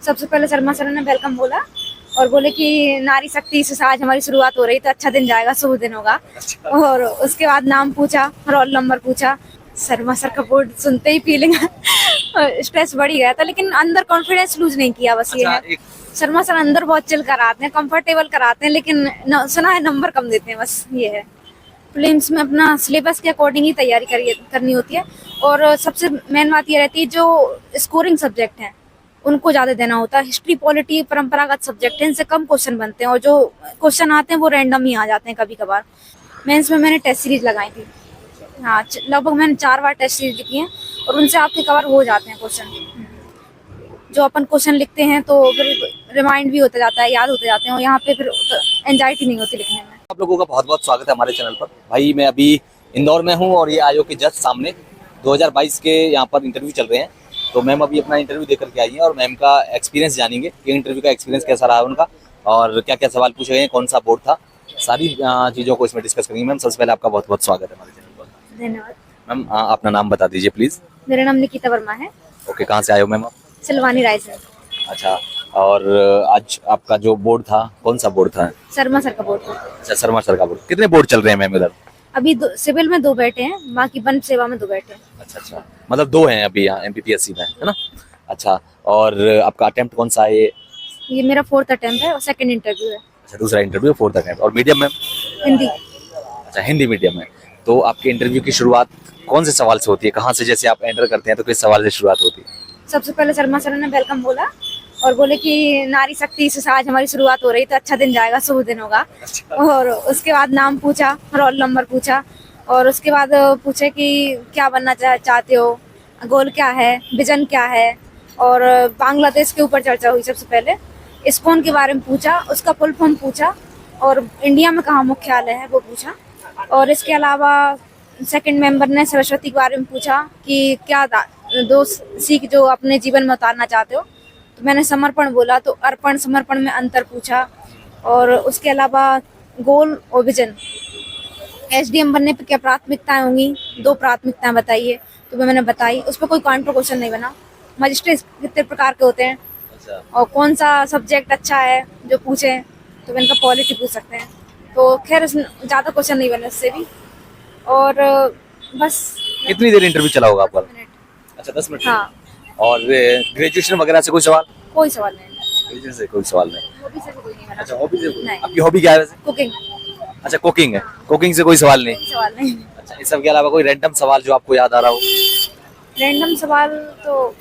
सबसे पहले शर्मा सर ने वेलकम बोला और बोले कि नारी शक्ति से आज हमारी शुरुआत हो रही तो अच्छा दिन जाएगा, शुभ दिन होगा। और उसके बाद नाम पूछा, रोल नंबर पूछा। शर्मा सर का बोर्ड सुनते ही फीलिंग स्ट्रेस बढ़ ही गया था, लेकिन अंदर कॉन्फिडेंस लूज नहीं किया, बस ये है। शर्मा सर अंदर बहुत चिल कराते हैं, कंफर्टेबल कराते हैं, लेकिन सुना है नंबर कम देते हैं, बस ये है। प्रीलिम्स में अपना सिलेबस के अकॉर्डिंग ही तैयारी करनी होती है और सबसे मेन बात ये रहती है जो स्कोरिंग सब्जेक्ट हैं उनको ज़्यादा देना होता है। हिस्ट्री, पॉलिटी परंपरागत सब्जेक्ट हैं, इनसे कम क्वेश्चन बनते हैं और जो क्वेश्चन आते हैं वो रैंडम ही आ जाते हैं कभी कभार। मेंस में मैंने टेस्ट सीरीज लगाई थी, हाँ लगभग मैंने 4 बार टेस्ट सीरीज लिखी हैं और उनसे आपके कवर हो जाते हैं क्वेश्चन। जो अपन क्वेश्चन लिखते हैं तो फिर रिमाइंड भी होता जाता है, याद होते जाते हैं और यहाँ पे फिर एंजाइटी नहीं होती लिखने में। आप लोगों का बहुत बहुत स्वागत है हमारे चैनल पर। भाई मैं अभी इंदौर में हूँ और ये आयोग के जस्ट सामने 2022 के यहाँ पर इंटरव्यू चल रहे हैं। तो मैम अभी अपना इंटरव्यू देकर के आई हैं और मैम का एक्सपीरियंस जानेंगे कि इंटरव्यू का एक्सपीरियंस कैसा रहा उनका और क्या क्या सवाल पूछे गए हैं, कौन सा बोर्ड था, सारी चीज़ों को इसमें डिस्कस करेंगे। मैम सबसे पहले आपका बहुत बहुत स्वागत है हमारे चैनल पर। धन्यवाद। मैम अपना नाम बता दीजिए प्लीज़। मेरा नाम निकिता वर्मा है। ओके, कहाँ से आए हो मैम आप? सिलवानी राय से। अच्छा, और आज आपका जो बोर्ड था कौन सा बोर्ड था? शर्मा सर का बोर्ड था। अच्छा, शर्मा सर का बोर्ड। कितने बोर्ड चल रहे हैं मैम इधर? अभी सिविल में 2 बैठे हैं, बाकी वन सेवा में 2 बैठे हैं। अच्छा, मतलब 2 हैं अभी यहाँ MPPSC में, है ना? अच्छा, और आपका अटेम्प्ट कौन सा है ये मेरा 4th अटेम्प्ट है और 2nd इंटरव्यू है। अच्छा, दूसरा इंटरव्यू, 4th अटेम्प्ट। और मीडियम में? हिंदी। अच्छा, हिंदी मीडियम में। तो आपके इंटरव्यू की शुरुआत कौन से सवाल से होती है? कहाँ से जैसे आप एंटर करते हैं तो किस सवाल से शुरुआत होती है? सबसे पहले शर्मा सर ने वेलकम बोला और बोले कि नारी शक्ति से आज हमारी शुरुआत हो रही तो अच्छा दिन जाएगा, शुभ दिन होगा। और उसके बाद नाम पूछा, रोल नंबर पूछा और उसके बाद पूछे कि क्या बनना चाहते हो, गोल क्या है, विजन क्या है, और बांग्लादेश के ऊपर चर्चा हुई। सबसे पहले इस्कॉन के बारे में पूछा, उसका फुल फॉर्म पूछा और इंडिया में कहाँ मुख्यालय है वो पूछा। और इसके अलावा सेकंड मेंबर ने सरस्वती के बारे में पूछा कि क्या 2 सीख जो अपने जीवन में उतारना चाहते हो, तो मैंने समर्पण बोला, तो अर्पण समर्पण में अंतर पूछा। और उसके अलावा गोल और विजन, SDM बनने पे क्या प्राथमिकताएं होंगी, 2 प्राथमिकताएं बताइए, तो मैंने बताई। उस पर कोई काउंटर क्वेश्चन नहीं बना। मजिस्ट्रेट कितने प्रकार के होते हैं और कौन सा सब्जेक्ट अच्छा है जो पूछे, तो मैंने कहा पॉलिटी पूछ सकते हैं। तो खैर ज़्यादा क्वेश्चन नहीं बने उससे भी। और बस। कितनी देर इंटरव्यू चला होगा आपका? 10 मिनट। अच्छा, 10 मिनट। हाँ। और ग्रेजुएशन वगैरह से कोई सवाल? कोई सवाल नहीं। ग्रेजुएशन से कोई सवाल नहीं। हॉबी से भी कोई नहीं बना। अच्छा, हॉबी से? नहीं। आपकी हॉबी क्या है वैसे? कुकिंग। अच्छा, कुकिंग है। कुकिंग से कोई सवाल नहीं? कोई सवाल नहीं। अच्छा, इस सब के अलावा कोई रैंडम सवाल जो आपको याद आ रहा हो? रैंडम सवाल तो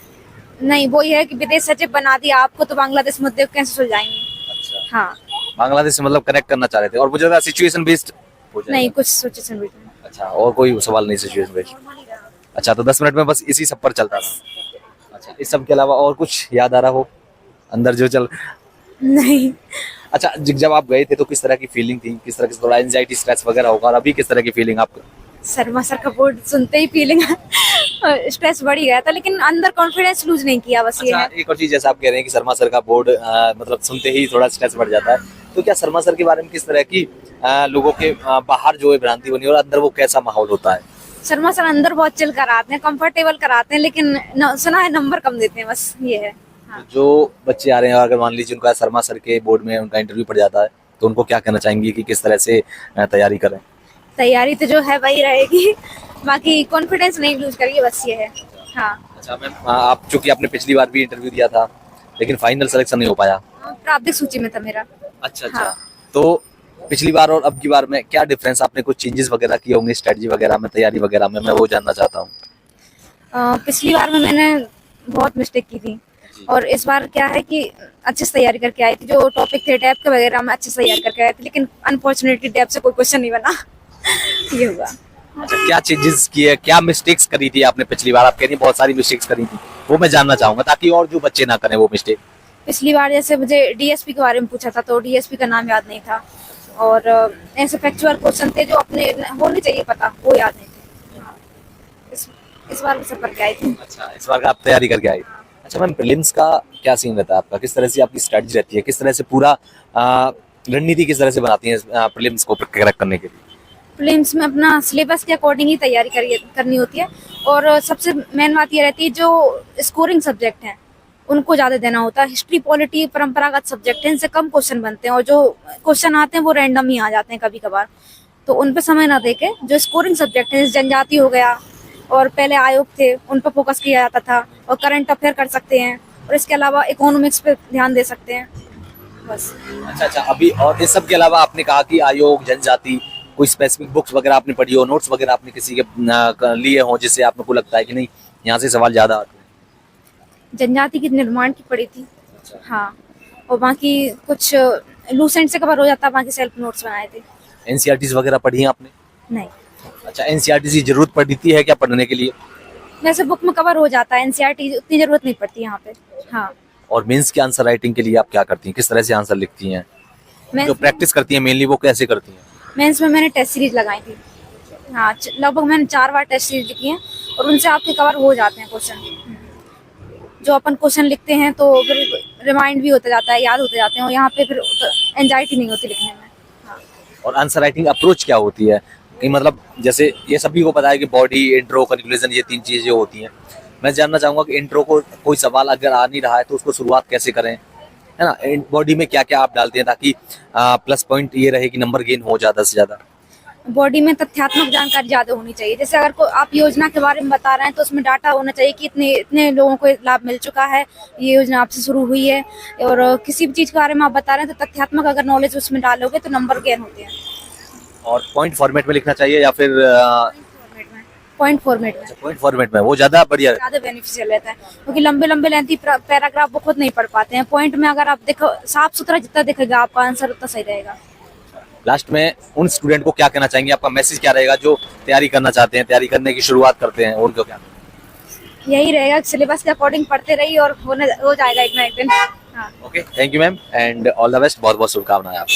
नहीं, वो ये है कि विदेश सचिव बना दिया आपको तो बांग्लादेश मुद्दे कैसे सुलझाएंगे। अच्छा, हाँ। बांग्लादेश से मतलब कनेक्ट करना चाह रहे थे और मुझे लगा सिचुएशन बेस्ड नहीं, कुछ सिचुएशन बेस्ड नहीं। अच्छा, और कोई सवाल नहीं सिचुएशन बेस्ड? अच्छा, तो 10 मिनट में बस इसी सब पर चलता था। अच्छा, इस सब के अलावा और कुछ याद आ रहा हो अंदर जो चल? नहीं। अच्छा, जब आप गए थे तो किस तरह की फीलिंग थी, किस तरह की थोड़ा एंजाइटी स्ट्रेस वगैरह होगा, और अभी किस तरह की फीलिंग आपको? शर्मा सर का बोर्ड सुनते ही फीलिंग स्ट्रेस बढ़ ही गया था, लेकिन अंदर कॉन्फिडेंस लूज नहीं किया, बस ये है। एक और चीज, जैसे आप कह रहे हैं कि शर्मा सर का बोर्ड मतलब सुनते ही थोड़ा स्ट्रेस बढ़ जाता है, तो क्या शर्मा सर के बारे में किस तरह की लोगों के बाहर जो है भ्रांति बनी और अंदर वो कैसा माहौल होता है? शर्मा सर अंदर बहुत चिल कराते हैं, कंफर्टेबल कराते हैं, लेकिन सुना है नंबर कम देते हैं, बस ये है। हाँ। तो जो बच्चे आ रहे हैं, अगर मान लीजिए उनका शर्मा सर के बोर्ड में उनका इंटरव्यू पड़ जाता है, तो उनको क्या कहना चाहेंगे कि किस तरह से तैयारी करें? तैयारी तो जो है वही रहेगी, बाकी कॉन्फिडेंस नहीं लूज करिए, बस ये है। हाँ। अच्छा मैम, आप चूंकि आपने पिछली बार भी इंटरव्यू दिया था लेकिन फाइनल सिलेक्शन नहीं हो पाया। प्राप्तिक सूची में था मेरा। अच्छा। हाँ। तो पिछली बार और अब की बार में क्या डिफरेंस, आपने कुछ चेंजेस वगैरह किए होंगे स्ट्रेटजी वगैरह में, तैयारी वगैरह में, मैं वो जानना चाहता हूँ। पिछली बार में मैंने बहुत मिस्टेक की थी और इस बार क्या है कि अच्छे से तैयारी करके आई थी। जो टॉपिक थे टैब के वगैरह में अच्छे से तैयारी करके आई थी, लेकिन अनफॉर्चुनेटली टैब से कोई क्वेश्चन नहीं बना। ये हुआ। अच्छा, क्या चेंजेस किए, क्या मिस्टेक्स करी थी आपने पिछली बार? आप कह रही बहुत सारी मिस्टेक्स करी थी, वो मैं जानना चाहूंगा ताकि और जो बच्चे ना करें वो मिस्टेक। पिछली बार जैसे मुझे DSP के बारे में पूछा था तो DSP का नाम याद नहीं था और ऐसे फैक्चुअल क्वेश्चन थे जो अपने होने चाहिए पता, वो याद नहीं थे। इस बार सब करके आई थी। अच्छा, इस बार का आप तैयारी करके आई। अच्छा मैम, प्रीलिम्स का क्या सीन रहता है आपका, किस तरह से आपकी स्ट्रेटजी रहती है, किस तरह से पूरा रणनीति किस तरह से बनाती है प्रीलिम्स को क्रैक करने के लिए? प्रीलिम्स में अपना सिलेबस के अकॉर्डिंग ही तैयारी करनी होती है और सबसे मेन बात ये रहती है जो स्कोरिंग सब्जेक्ट हैं उनको ज़्यादा देना होता है। हिस्ट्री पॉलिटी परंपरागत सब्जेक्ट है, इनसे कम क्वेश्चन बनते हैं और जो क्वेश्चन आते हैं वो रैंडम ही आ जाते हैं कभी कभार, तो उन पे समय ना देके जो स्कोरिंग सब्जेक्ट है, जनजाति हो गया और पहले आयोग थे उन पर फोकस किया जाता था, और करंट अफेयर कर सकते हैं, और इसके अलावा इकोनॉमिक्स पे ध्यान दे सकते हैं बस। अच्छा, अभी और इस सब के अलावा आपने कहा कि आयोग, जनजाति, कोई स्पेसिफिक बुक्स वगैरह आपने पढ़ी हो, नोट्स वगैरह आपने किसी के लिए हो जिससे आपको लगता है कि नहीं यहाँ से सवाल ज्यादा आते हैं? जनजाति की निर्माण की पढ़ी थी, हाँ, और बाकी कुछ लूसेंट से कवर हो जाता, बाकी सेल्फ नोट्स बनाए थे। एनसीईआरटीज वगैरह पढ़ी हैं आपने? नहीं, अच्छा, एनसीईआरटीज की जरूरत पड़ती है क्या पढ़ने के लिए? वैसे बुक में कवर हो जाता है, एनसीईआरटी उतनी जरूरत नहीं पड़ती यहाँ पे, हाँ। और मेंस के आंसर राइटिंग के लिए आप क्या करती हैं, किस तरह से आंसर लिखती हैं? जो प्रैक्टिस करती हैं मेनली वो कैसे करती हैं? मेंस में मैंने टेस्ट सीरीज लगाई थी, हाँ, लगभग मैंने 4 बार टेस्ट सीरीज लिखी है, और उनसे आपके कवर हो जाते हैं क्वेश्चन। जो अपन क्वेश्चन लिखते हैं तो फिर रिमाइंड भी होता जाता है, याद होते जाते हैं, और यहाँ पे फिर एंजाइटी नहीं होती लिखने में, हाँ। और आंसर राइटिंग अप्रोच क्या होती है कि मतलब जैसे ये सभी को पता है कि बॉडी, इंट्रो, कंक्लूजन, ये 3 चीजें होती हैं। मैं जानना चाहूंगा कि इंट्रो को कोई सवाल अगर आ नहीं रहा है तो उसको शुरुआत कैसे करें, है ना? बॉडी में क्या क्या आप डालते हैं ताकि प्लस पॉइंट ये रहे कि नंबर गेन हो ज्यादा से ज्यादा? बॉडी में तथ्यात्मक जानकारी ज्यादा होनी चाहिए। जैसे अगर आप योजना के बारे में बता रहे हैं तो उसमें डाटा होना चाहिए कि इतने इतने लोगों को लाभ मिल चुका है, ये योजना आपसे शुरू हुई है, और किसी भी चीज के बारे में आप बता रहे हैं तो तथ्यात्मक अगर नॉलेज उसमें डालोगे तो नंबर गेन होते हैं। और पॉइंट फॉर्मेट में लिखना चाहिए या फिर पॉइंट फॉर्मेट में? पॉइंट फॉर्मेट में वो ज्यादा बढ़िया, ज्यादा बेनिफिशियल रहता है, क्योंकि लंबे लंबे लेंथी पैराग्राफ वो खुद नहीं पढ़ पाते हैं। पॉइंट में अगर आप देखो, साफ सुथरा जितना दिखेगा आपका आंसर उतना सही रहेगा। लास्ट में उन स्टूडेंट को क्या कहना चाहेंगे, आपका मैसेज क्या रहेगा जो तैयारी करना चाहते हैं, तैयारी करने की शुरुआत करते हैं, उनको क्या? यही रहेगा, सिलेबस के अकॉर्डिंग पढ़ते रहिए और हो जाएगा एक ना एक दिन। हाँ। Okay, thank you ma'am and all the best, बहुत बहुत शुभकामनाएं आपको।